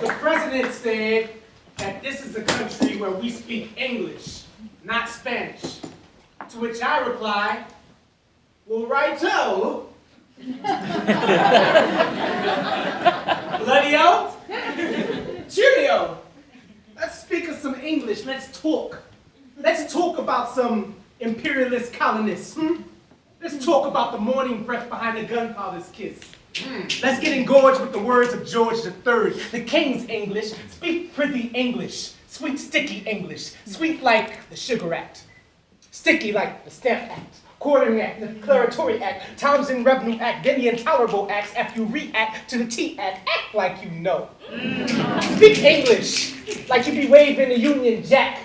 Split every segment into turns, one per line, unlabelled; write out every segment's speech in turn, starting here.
The president said that this is a country where we speak English, not Spanish. To which I reply, well, righto. Bloody-o. Cheerio. Let's speak of some English. Let's talk. Let's talk about some imperialist colonists. Let's talk about the morning breath behind the gunpowder's kiss. Let's get engorged with the words of George III, the King's English. Speak pretty English, sweet sticky English, sweet like the Sugar Act, sticky like the Stamp Act, Quartering Act, the Declaratory Act, Townsend Revenue Act, Guinea Intolerable Acts, after you react to the T Act, act like you know. Speak English, like you be waving the Union Jack,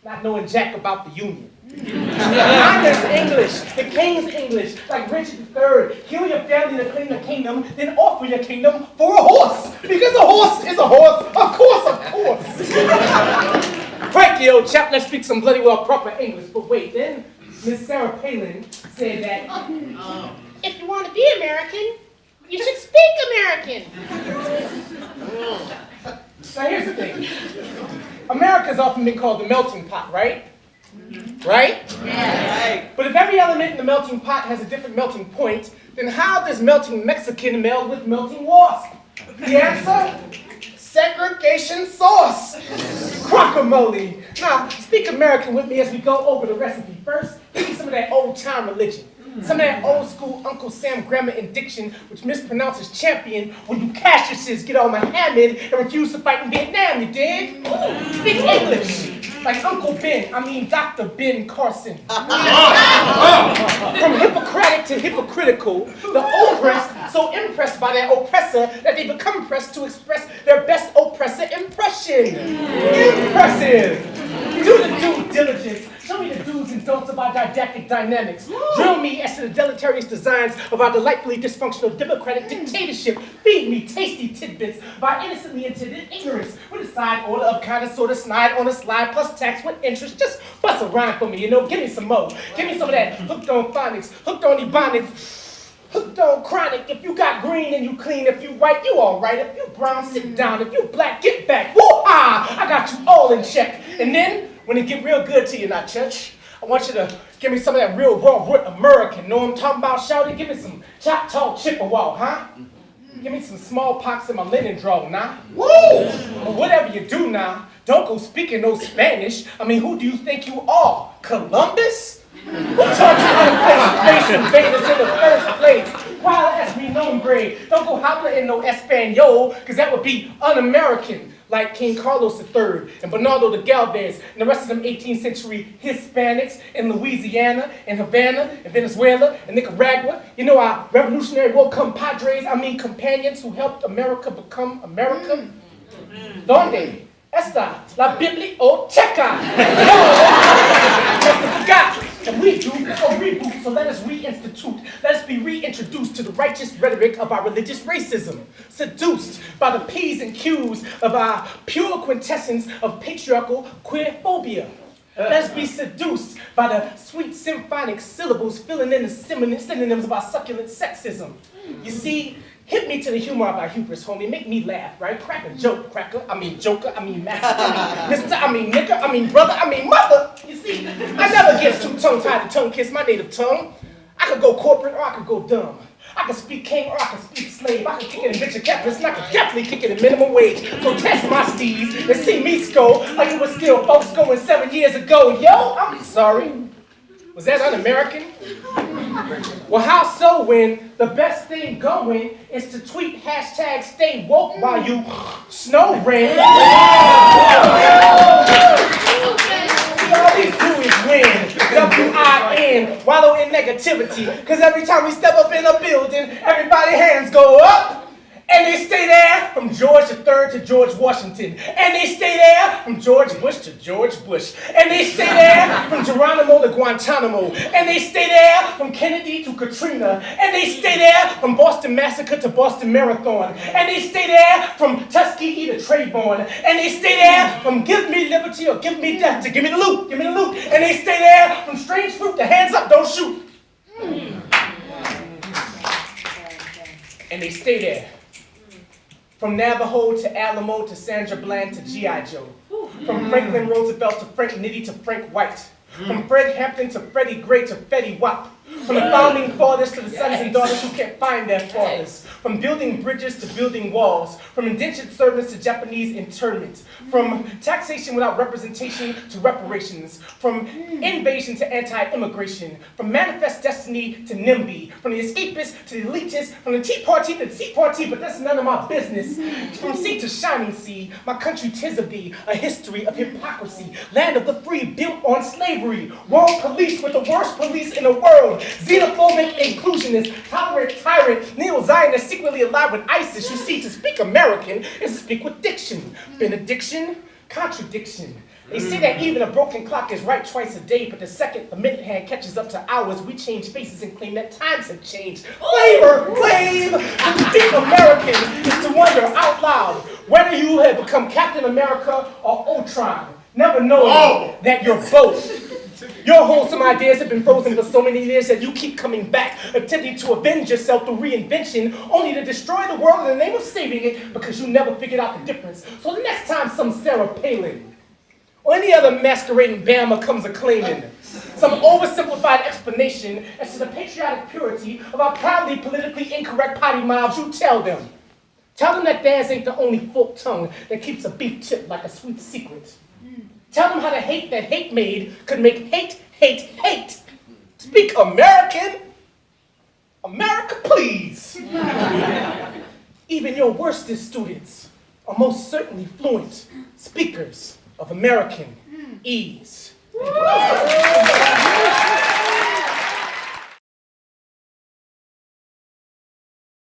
not knowing jack about the Union. Honest English, the King's English, like Richard III. Kill your family to claim the kingdom, then offer your kingdom for a horse. Because a horse is a horse, of course, of course. Crikey, old chap, let's speak some bloody well proper English. But wait, then Miss Sarah Palin said that if you want to be American, you should speak American. Now here's the thing. America's often been called the melting pot, right? Right? Yeah. But if every element in the melting pot has a different melting point, then how does melting Mexican meld with melting wasp? The answer? Segregation sauce. Guacamole. Now, speak American with me as we go over the recipe. First, give me some of that old-time religion. Some of that old-school Uncle Sam grammar and diction, which mispronounces champion when you Cassiuses get on Muhammad and refuse to fight in Vietnam, you dig? Speak English. Like Uncle Ben, I mean Dr. Ben Carson. From Hippocratic to hypocritical, the oppressed so impressed by their oppressor that they become pressed to express their best oppressor impression. Impressive. Do the due diligence. Show me the do's and don'ts of our didactic dynamics. Drill me as to the deleterious designs of our delightfully dysfunctional democratic dictatorship. Feed me tasty tidbits of our innocently intended ignorance with a side order of kind of sort of snide on a slide plus tax with interest. Just bust a rhyme for me, you know. Give me some more. Give me some of that hooked on phonics, hooked on ebonics, hooked on chronic. If you got green and you clean, if you white, you all right. If you brown, sit down. If you black, get back. Woo-ah! I got you all in check. And then, when it get real good to you, not church, I want you to give me some of that real raw root American. Know what I'm talking about, shouty? Give me some Choctaw Chippewa, huh? Give me some smallpox in my linen drawer, nah? Woo! Or whatever you do now, don't go speaking no Spanish. I mean, who do you think you are? Columbus? Who taught you how to play space invaders in the first place? While as we nombre, don't go hopping in no Espanol, because that would be un-American. Like King Carlos III and Bernardo de Galvez and the rest of them 18th century Hispanics in Louisiana and Havana and Venezuela and Nicaragua. You know our Revolutionary War compadres, I mean companions who helped America become America. Donde está la biblioteca? And we do a reboot, so let us reinstitute. Let us be reintroduced to the righteous rhetoric of our religious racism, seduced by the P's and Q's of our pure quintessence of patriarchal queerphobia. Let us be seduced by the sweet symphonic syllables filling in the synonyms of our succulent sexism. You see, hit me to the humor of our hubris, homie. Make me laugh, right? Crack a joke, cracker. I mean joker. I mean master. I mean mister. I mean nigger. I mean brother. I mean mother. You see, I never get too tongue-tied to tongue-kiss my native tongue. I could go corporate or I could go dumb. I could speak king or I could speak slave. I could kick it in venture capitalist and I could definitely kick it in minimum wage. So test my steeds and see me score like it was still folks going 7 years ago. Yo, I'm sorry. Was that un-American? Well, how so when the best thing going is to tweet hashtag stay woke while you snow rain? All we do is win. W-I-N, wallow in negativity. Because every time we step up in a building, everybody's hands go up. And they stay there from George III to George Washington. And they stay there from George Bush to George Bush. And they stay there from Geronimo to Guantanamo. And they stay there from Kennedy to Katrina. And they stay there from Boston Massacre to Boston Marathon. And they stay there from Tuskegee to Trayvon. And they stay there from give me liberty or give me death to give me the loot, give me the loot. And they stay there from strange fruit to hands up, don't shoot. And they stay there From Navajo to Alamo to Sandra Bland to G.I. Joe. From Franklin Roosevelt to Frank Nitti to Frank White. From Fred Hampton to Freddie Gray to Fetty Wap. From the founding fathers to the sons and daughters who can't find their fathers. From building bridges to building walls. From indentured servants to Japanese internment. From taxation without representation to reparations. From invasion to anti-immigration. From manifest destiny to NIMBY. From the escapists to the elitists. From the Tea Party to the Tea Party, but that's none of my business. From sea to shining sea, my country 'tis of thee, a history of hypocrisy. Land of the free built on slavery. World police with the worst police in the world. Xenophobic inclusionist, tolerant tyrant, neo-Zionist secretly alive with ISIS. You see, to speak American is to speak with diction. Benediction, contradiction. They say that even a broken clock is right twice a day, but the second the minute hand catches up to hours, we change faces and claim that times have changed. Flavor, claim, to speak American is to wonder out loud whether you have become Captain America or Ultron, never knowing that you're both. Your wholesome ideas have been frozen for so many years that you keep coming back, attempting to avenge yourself through reinvention, only to destroy the world in the name of saving it because you never figured out the difference. So the next time some Sarah Palin or any other masquerading Bama comes a-claiming some oversimplified explanation as to the patriotic purity of our proudly politically incorrect potty mouths, you tell them. Tell them that theirs ain't the only forked tongue that keeps a beef tip like a sweet secret. Tell them how the hate that hate made could make hate, hate, hate. Speak American. America, please. Even your worstest students are most certainly fluent speakers of American ease.